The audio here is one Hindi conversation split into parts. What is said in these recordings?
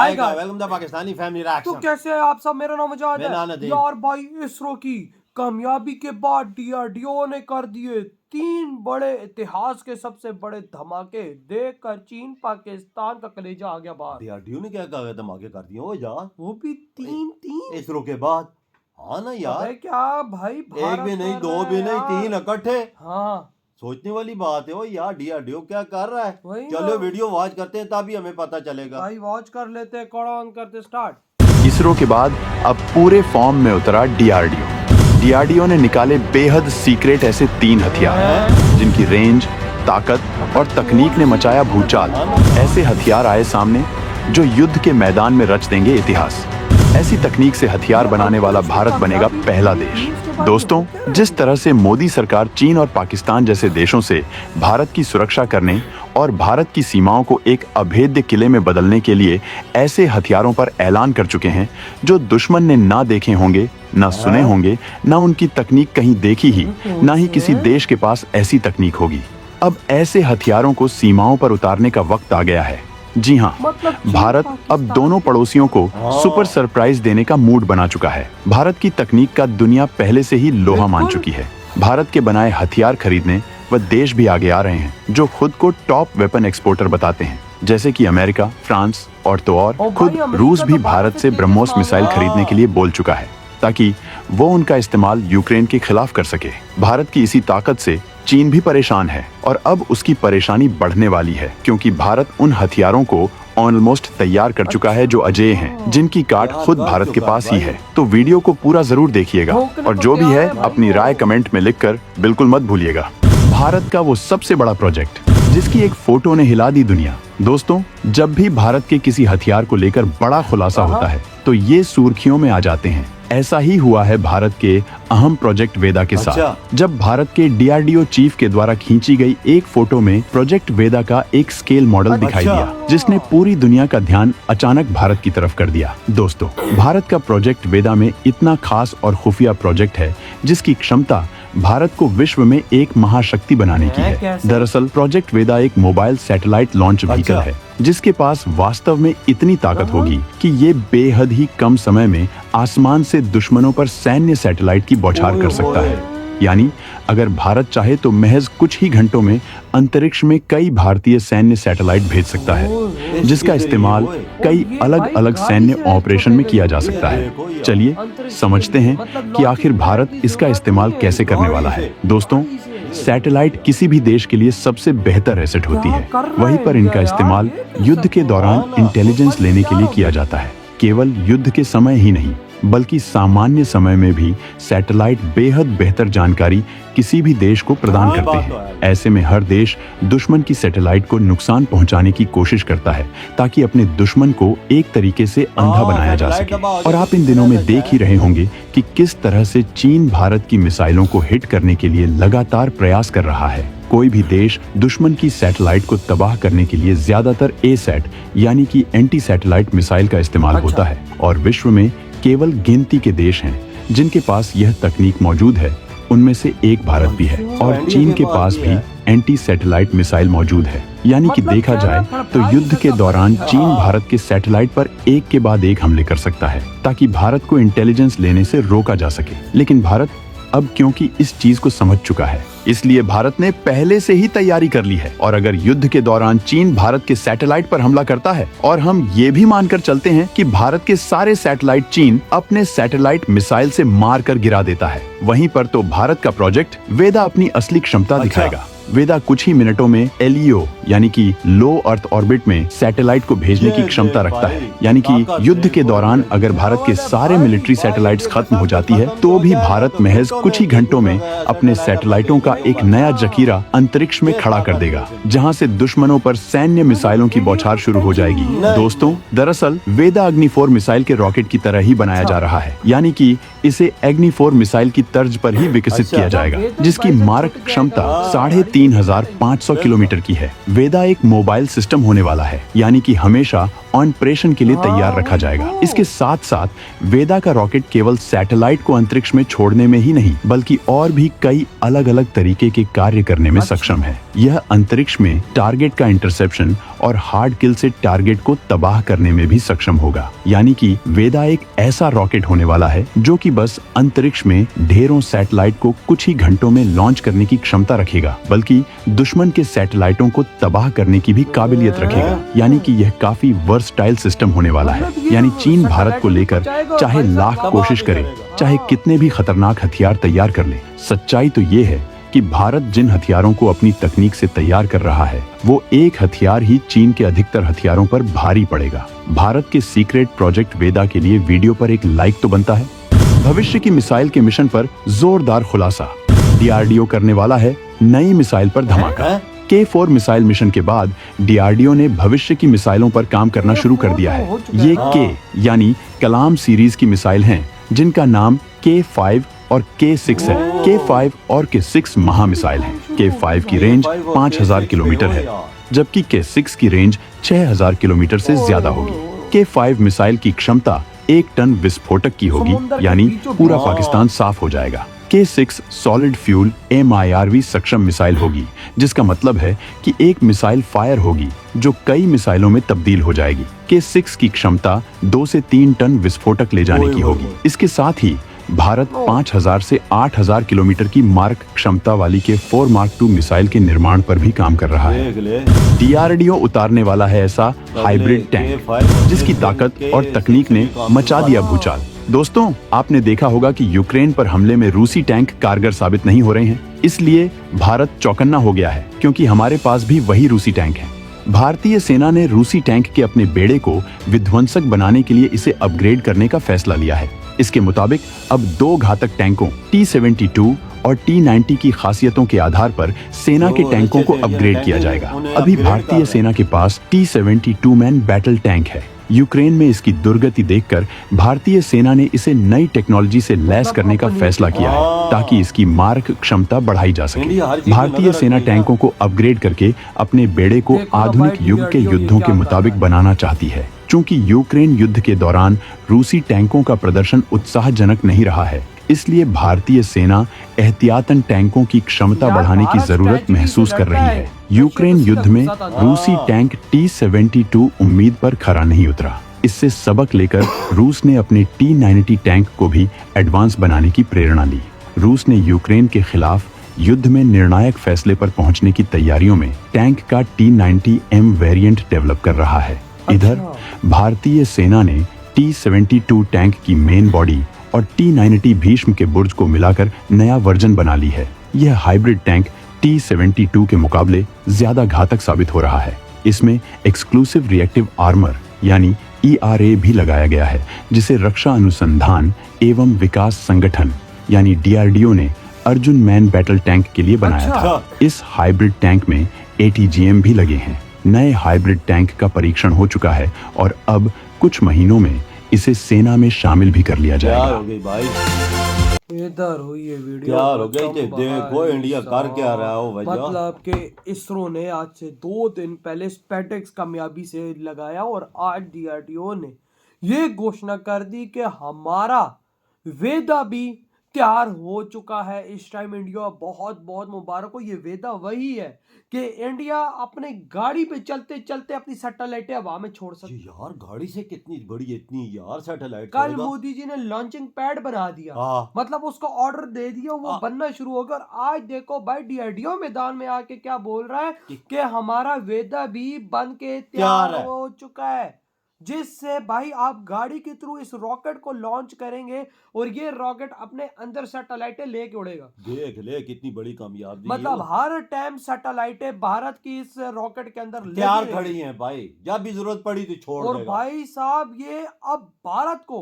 Welcome the Pakistani family reaction. तो कैसे हैं आप सब? मेरा नाम मुजाहिद मेरा है नाम नदीम। यार भाई, इसरो की कामयाबी के बाद डीआरडीओ ने कर दिए 3 बड़े इतिहास के सबसे बड़े धमाके। देखकर चीन पाकिस्तान का कलेजा आ गया बाहर। डीआरडीओ ने क्या कहा धमाके कर दिए हो यार, वो भी 3 इसरो के बाद। हाँ ना यार, अबे क्या भाई, एक भारत भी नहीं, कर दो रहा है भी नहीं, यार। 3 इकट्ठे। हाँ सोचने वाली बात है वो यार, डीआरडीओ क्या कर रहा है। वही चलो ना वीडियो वॉच करते हैं तभी हमें पता चलेगा। भाई, वॉच कर लेते हैं, कौन ऑन करते स्टार्ट। इसरो के बाद अब पूरे फॉर्म में उतरा डीआरडीओ। डीआरडीओ ने निकाले बेहद सीक्रेट ऐसे 3 हथियार जिनकी रेंज, ताकत और तकनीक ने मचाया भूचाल। ऐसे हथियार आए सामने जो युद्ध के मैदान में रच देंगे इतिहास। ऐसी तकनीक से हथियार बनाने वाला भारत बनेगा पहला देश। दोस्तों, जिस तरह से मोदी सरकार चीन और पाकिस्तान जैसे देशों से भारत की सुरक्षा करने और भारत की सीमाओं को एक अभेद्य किले में बदलने के लिए ऐसे हथियारों पर ऐलान कर चुके हैं जो दुश्मन ने ना देखे होंगे, ना सुने होंगे, ना उनकी तकनीक कहीं देखी ही, ना ही किसी देश के पास ऐसी तकनीक होगी। अब ऐसे हथियारों को सीमाओं पर उतारने का वक्त आ गया है। जी हाँ, भारत अब दोनों पड़ोसियों को सुपर सरप्राइज देने का मूड बना चुका है। भारत की तकनीक का दुनिया पहले से ही लोहा मान चुकी है। भारत के बनाए हथियार खरीदने वह देश भी आगे आ रहे हैं जो खुद को टॉप वेपन एक्सपोर्टर बताते हैं, जैसे कि अमेरिका, फ्रांस और तो और खुद रूस भी भारत से ब्रह्मोस मिसाइल खरीदने के लिए बोल चुका है ताकि वो उनका इस्तेमाल यूक्रेन के खिलाफ कर सके। भारत की इसी ताकत से चीन भी परेशान है और अब उसकी परेशानी बढ़ने वाली है क्योंकि भारत उन हथियारों को ऑलमोस्ट तैयार कर चुका है जो अजेय हैं, जिनकी काट खुद भारत के पास ही है। तो वीडियो को पूरा जरूर देखिएगा और जो भी है अपनी राय कमेंट में लिखकर बिल्कुल मत भूलिएगा। भारत का वो सबसे बड़ा प्रोजेक्ट जिसकी एक फोटो ने हिला दी दुनिया। दोस्तों, जब भी भारत के किसी हथियार को लेकर बड़ा खुलासा होता है तो ये सुर्खियों में आ जाते हैं। ऐसा ही हुआ है भारत के अहम प्रोजेक्ट वेदा के साथ। जब भारत के डीआरडीओ चीफ के द्वारा खींची गई एक फोटो में प्रोजेक्ट वेदा का एक स्केल मॉडल दिखाई दिया जिसने पूरी दुनिया का ध्यान अचानक भारत की तरफ कर दिया। दोस्तों, भारत का प्रोजेक्ट वेदा में इतना खास और खुफिया प्रोजेक्ट है जिसकी क्षमता भारत को विश्व में एक महाशक्ति बनाने की है। दरअसल प्रोजेक्ट वेदा एक मोबाइल सैटेलाइट लॉन्च व्हीकल है जिसके पास वास्तव में इतनी ताकत होगी कि ये बेहद ही कम समय में आसमान से दुश्मनों पर सैन्य सैटेलाइट की बौछार कर सकता है। यानी अगर भारत चाहे तो महज कुछ ही घंटों में अंतरिक्ष में कई भारतीय सैन्य सैटेलाइट भेज सकता है जिसका इस्तेमाल कई अलग अलग सैन्य ऑपरेशन में किया जा सकता है। चलिए समझते हैं कि आखिर भारत इसका इस्तेमाल कैसे करने वाला है। दोस्तों, सैटेलाइट किसी भी देश के लिए सबसे बेहतर एसेट होती है, वहीं पर इनका इस्तेमाल युद्ध के दौरान इंटेलिजेंस लेने के लिए किया जाता है। केवल युद्ध के समय ही नहीं बल्कि सामान्य समय में भी सैटेलाइट बेहद बेहतर जानकारी किसी भी देश को प्रदान करते हैं। ऐसे में हर देश दुश्मन की सैटेलाइट को नुकसान पहुंचाने की कोशिश करता है ताकि अपने दुश्मन को एक तरीके से अंधा बनाया जा सके। और आप इन दिनों में देख ही रहे होंगे कि किस तरह से चीन भारत की मिसाइलों को हिट करने के लिए लगातार प्रयास कर रहा है। कोई भी देश दुश्मन की सैटेलाइट को तबाह करने के लिए ज्यादातर ए-सैट यानी कि एंटी सैटेलाइट मिसाइल का इस्तेमाल होता है और विश्व में केवल गिनती के देश हैं जिनके पास यह तकनीक मौजूद है। उनमें से एक भारत भी है और चीन के पास भी एंटी सैटेलाइट मिसाइल मौजूद है। यानी कि देखा जाए तो युद्ध के दौरान चीन भारत के सैटेलाइट पर एक के बाद एक हमले कर सकता है ताकि भारत को इंटेलिजेंस लेने से रोका जा सके। लेकिन भारत अब क्योंकि इस चीज को समझ चुका है इसलिए भारत ने पहले से ही तैयारी कर ली है और अगर युद्ध के दौरान चीन भारत के सैटेलाइट पर हमला करता है और हम ये भी मानकर चलते हैं कि भारत के सारे सैटेलाइट चीन अपने सैटेलाइट मिसाइल से मार कर गिरा देता है, वहीं पर तो भारत का प्रोजेक्ट वेदा अपनी असली क्षमता दिखाएगा। वेदा कुछ ही मिनटों में एलईओ यानी कि लो अर्थ ऑर्बिट में सैटेलाइट को भेजने की क्षमता रखता है। यानी कि युद्ध के दौरान अगर भारत के सारे मिलिट्री सैटेलाइट्स खत्म हो जाती है तो भी भारत महज कुछ ही घंटों में अपने सैटेलाइटों का एक नया जखीरा अंतरिक्ष में खड़ा कर देगा जहां से दुश्मनों पर सैन्य मिसाइलों की बौछार शुरू हो जाएगी। दोस्तों, दरअसल वेदा अग्नि 4 मिसाइल के रॉकेट की तरह ही बनाया जा रहा है, यानी कि इसे अग्नि 4 मिसाइल की तर्ज पर ही विकसित किया जाएगा जिसकी मारक क्षमता 3500 किलोमीटर की है। वेदा एक मोबाइल सिस्टम होने वाला है, यानी कि हमेशा ऑपरेशन के लिए तैयार रखा जाएगा। इसके साथ साथ वेदा का रॉकेट केवल सैटेलाइट को अंतरिक्ष में छोड़ने में ही नहीं बल्कि और भी कई अलग अलग तरीके के कार्य करने में सक्षम है। यह अंतरिक्ष में टारगेट का इंटरसेप्शन और हार्ड किल से टारगेट को तबाह करने में भी सक्षम होगा। यानी कि वेदा एक ऐसा रॉकेट होने वाला है जो कि बस अंतरिक्ष में ढेरों सैटेलाइट को कुछ ही घंटों में लॉन्च करने की क्षमता रखेगा, बल्कि दुश्मन के सैटेलाइटों को तबाह करने की भी काबिलियत रखेगा। यानी कि यह काफी वर्सटाइल सिस्टम होने वाला है। यानी चीन भारत को लेकर चाहे लाख कोशिश करे, चाहे कितने भी खतरनाक हथियार तैयार कर ले, सच्चाई तो ये है कि भारत जिन हथियारों को अपनी तकनीक से तैयार कर रहा है, वो एक हथियार ही चीन के अधिकतर हथियारों पर भारी पड़ेगा। भारत के सीक्रेट प्रोजेक्ट वेदा के लिए वीडियो पर एक लाइक तो बनता है। भविष्य की मिसाइल के मिशन पर जोरदार खुलासा। डीआरडीओ करने वाला है नई मिसाइल पर धमाका। K4 मिसाइल मिशन के बाद डीआरडीओ ने भविष्य की मिसाइलों पर काम करना शुरू कर दिया है। ये K यानी कलाम सीरीज की मिसाइल हैं, जिनका नाम K5 और K6 है। K5 और K6 महा मिसाइल हैं। K5 की रेंज 5000 किलोमीटर है, जबकि K6 की रेंज 6000 किलोमीटर से ज्यादा होगी। K5 मिसाइल की क्षमता 1 टन विस्फोटक की होगी, यानी पूरा पाकिस्तान साफ हो जाएगा। K6 सॉलिड फ्यूल MIRV सक्षम मिसाइल होगी, जिसका मतलब है कि एक मिसाइल फायर होगी जो कई मिसाइलों में तब्दील हो जाएगी। K6 की क्षमता 2 से 3 टन विस्फोटक ले जाने की होगी। इसके साथ ही भारत 5000 से 8000 किलोमीटर की मार्क क्षमता वाली K4 Mark II मिसाइल के निर्माण पर भी काम कर रहा है। डीआरडीओ उतारने वाला है ऐसा हाइब्रिड टैंक जिसकी ताकत और तकनीक ने मचा दिया भूचाल। दोस्तों, आपने देखा होगा कि यूक्रेन पर हमले में रूसी टैंक कारगर साबित नहीं हो रहे हैं, इसलिए भारत चौकन्ना हो गया है, क्योंकि हमारे पास भी वही रूसी टैंक हैं। भारतीय सेना ने रूसी टैंक के अपने बेड़े को विध्वंसक बनाने के लिए इसे अपग्रेड करने का फैसला लिया है। इसके मुताबिक अब 2 घातक टैंकों T-72 और T-90 की खासियतों के आधार पर सेना के टैंकों को अपग्रेड किया जाएगा। अभी भारतीय सेना के पास T-72 मैन बैटल टैंक है। यूक्रेन में इसकी दुर्गति देखकर भारतीय सेना ने इसे नई टेक्नोलॉजी से लैस करने का फैसला किया है, ताकि इसकी मार्क क्षमता बढ़ाई जा सके। भारतीय सेना टैंकों को अपग्रेड करके अपने बेड़े को आधुनिक युग के युद्धों के मुताबिक बनाना चाहती है। चूंकि यूक्रेन युद्ध के दौरान रूसी टैंकों का प्रदर्शन उत्साहजनक नहीं रहा है, इसलिए भारतीय सेना एहतियातन टैंकों की क्षमता बढ़ाने की जरूरत महसूस कर रही है। यूक्रेन युद्ध में रूसी टैंक T-72 उम्मीद पर खरा नहीं उतरा। इससे सबक लेकर रूस ने अपने T-90 टैंक को भी एडवांस बनाने की प्रेरणा ली। रूस ने यूक्रेन के खिलाफ युद्ध में निर्णायक फैसले पर पहुंचने की तैयारियों में टैंक का T-90M वेरिएंट डेवलप कर रहा है। इधर भारतीय सेना ने T-72 टैंक की मेन बॉडी और T-90 भीष्म के बुर्ज को मिलाकर नया वर्जन बना ली है। यह हाइब्रिड टैंक T-72 के मुकाबले ज्यादा घातक साबित हो रहा है। इसमें एक्सक्लूसिव रिएक्टिव आर्मर यानी ERA भी लगाया गया है, जिसे रक्षा अनुसंधान एवं विकास संगठन यानी DRDO ने अर्जुन मैन बैटल टैंक के लिए बनाया था। इस हाइब्रिड टैंक में ATGM भी लगे हैं। नए हाइब्रिड टैंक का परीक्षण हो चुका है और अब कुछ महीनों में इसे सेना में शामिल भी कर लिया जाएगा। इधर हुई है वीडियो। क्या हो गया? देखो इंडिया कर क्या रहा है वो मतलब कि इसरो ने आज से 2 दिन पहले स्पेटेक्स कामयाबी से लगाया और आज डीआरडीओ ने ये घोषणा कर दी कि हमारा वेदा भी तैयार हो चुका है। इस टाइम इंडिया बहुत बहुत मुबारक हो। ये वेदा वही है कि इंडिया अपने गाड़ी पे चलते चलते अपनी सैटेलाइटें हवा में छोड़ सकती है। यार गाड़ी से कितनी बड़ी इतनी यार सैटेलाइट कल मोदी जी ने लॉन्चिंग पैड बना दिया। मतलब उसको ऑर्डर दे दिया, वो बनना शुरू हो गया। और आज देखो भाई डीआरडीओ मैदान में आके क्या बोल रहा है कि हमारा वेदा भी बन के तैयार हो चुका है, जिससे भाई आप गाड़ी के थ्रू इस रॉकेट को लॉन्च करेंगे और ये रॉकेट अपने अंदर सैटेलाइटें लेके उड़ेगा। देख ले कितनी बड़ी कामयाबी। मतलब हर टाइम सैटेलाइटें भारत की इस रॉकेट के अंदर तैयार खड़ी हैं भाई, जब भी जरूरत पड़ी तो छोड़ देगा। और भाई साहब ये अब भारत को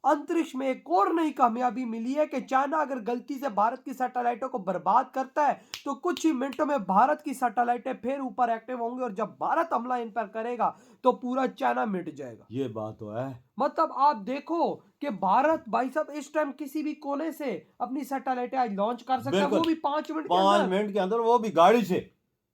अंतरिक्ष में एक और नई कामयाबी मिली है कि चाइना अगर गलती से भारत की सैटेलाइटों को बर्बाद करता है तो कुछ ही मिनटों में भारत की सैटेलाइटें फिर ऊपर एक्टिव होंगी और जब भारत हमला इन पर करेगा तो पूरा चाइना मिट जाएगा। ये बात तो है। मतलब आप देखो कि भारत भाई साहब इस टाइम किसी भी कोने से अपनी सैटेलाइटें आज लॉन्च कर सकता है, वो भी 5 मिनट के अंदर, वो भी गाड़ी से।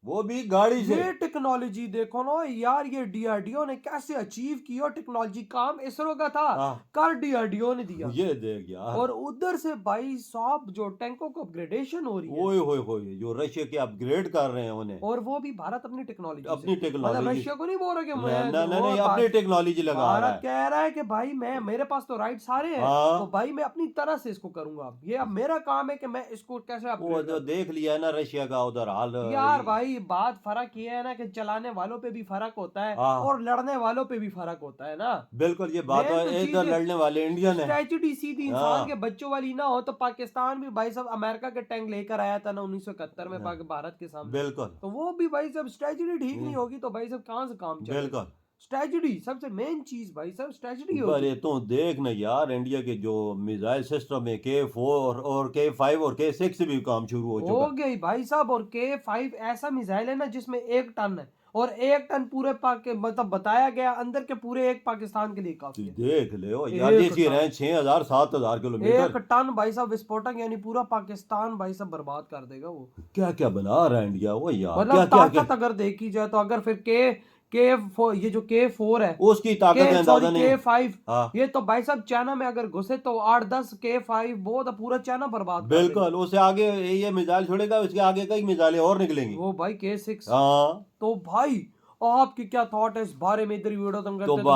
वो भी गाड़ी से। ये टेक्नोलॉजी देखो ना यार, ये डीआरडीओ ने कैसे अचीव की। और टेक्नोलॉजी काम इसरो का था, हाँ, कर डीआरडीओ ने दिया। ये देख यार। और उधर से भाई साहब जो टैंकों को अपग्रेडेशन हो रही है, ओए होए होए, जो रशिया के अपग्रेड कर रहे हैं उन्हें, और वो भी भारत अपनी टेक्नोलॉजी अपनी से। टेक्नोलॉजी। मतलब रशिया को नहीं बोल रहा कि मैं ना ना वो नहीं, अपनी टेक्नोलॉजी लगा रहा भारत है। कह रहा है कि भाई मैं, मेरे पास तो राइट सारे हैं, हाँ। तो भाई मैं अपनी तरह से इसको करूंगा। ये अब मेरा काम है कि मैं इसको कैसे वो अपग्रेड जो करूं। देख लिया है ना रशिया का उधर हाल। यार भाई बात फर्क ये है ना कि चलाने वालों पे भी फर्क होता है हाँ। और लड़ने वालों पे भी फर्क होता है ना। बिल्कुल, ये बात मेन है। तो चीज इधर है, लड़ने वाले इंडियन है। स्ट्रेटजी सीधी इंसान हाँ। के बच्चों वाली ना हो तो पाकिस्तान भी भाई साहब अमेरिका के टैंक लेकर आया था ना 1971 में भारत के सामने। बिल्कुल तो वो भी भाई साहब स्ट्रेटजी ठीक नहीं होगी तो भाई साहब कहाँ से काम चलेगा। बिल्कुल। स्ट्रेटजी सबसे मेन चीज भाई साहब स्ट्रेटजी होगी। अरे तो देख ना यार, इंडिया के जो मिसाइल सिस्टम है K4 और K5 और K6 से भी काम शुरू हो हो चुका। गई भाई साहब। और K5 ऐसा मिसाइल है ना जिसमें 1 टन है, और 1 टन पूरे मतलब बताया गया अंदर के पूरे एक पाकिस्तान के लिए काफी है। देख ले ओ यार, एक देखिए टन। रहे 6000 7000 किलोमीटर। 1 टन भाई साहब विस्फोटक, यानी पूरा पाकिस्तान भाई साहब बर्बाद कर देगा वो। क्या क्या बना रहा है इंडिया वो यार, मतलब क्या क्या ताकत क्या अगर देखी जाए तो अगर फिर ये जो K4 है, उसकी ताकत का अंदाजा नहीं। K5, हाँ ये तो भाई साहब चाइना में अगर घुसे तो 8-10 K5 वो तो पूरा चाइना बर्बाद कर देगा। बिल्कुल, उससे आगे ये मिसाइल छोड़ेगा, उसके आगे कई मिसाइलें और निकलेंगी। वो भाई K6। हाँ तो भाई आपकी क्या थॉट है इस बारे में, इधर वीडियो तुम तो करते तो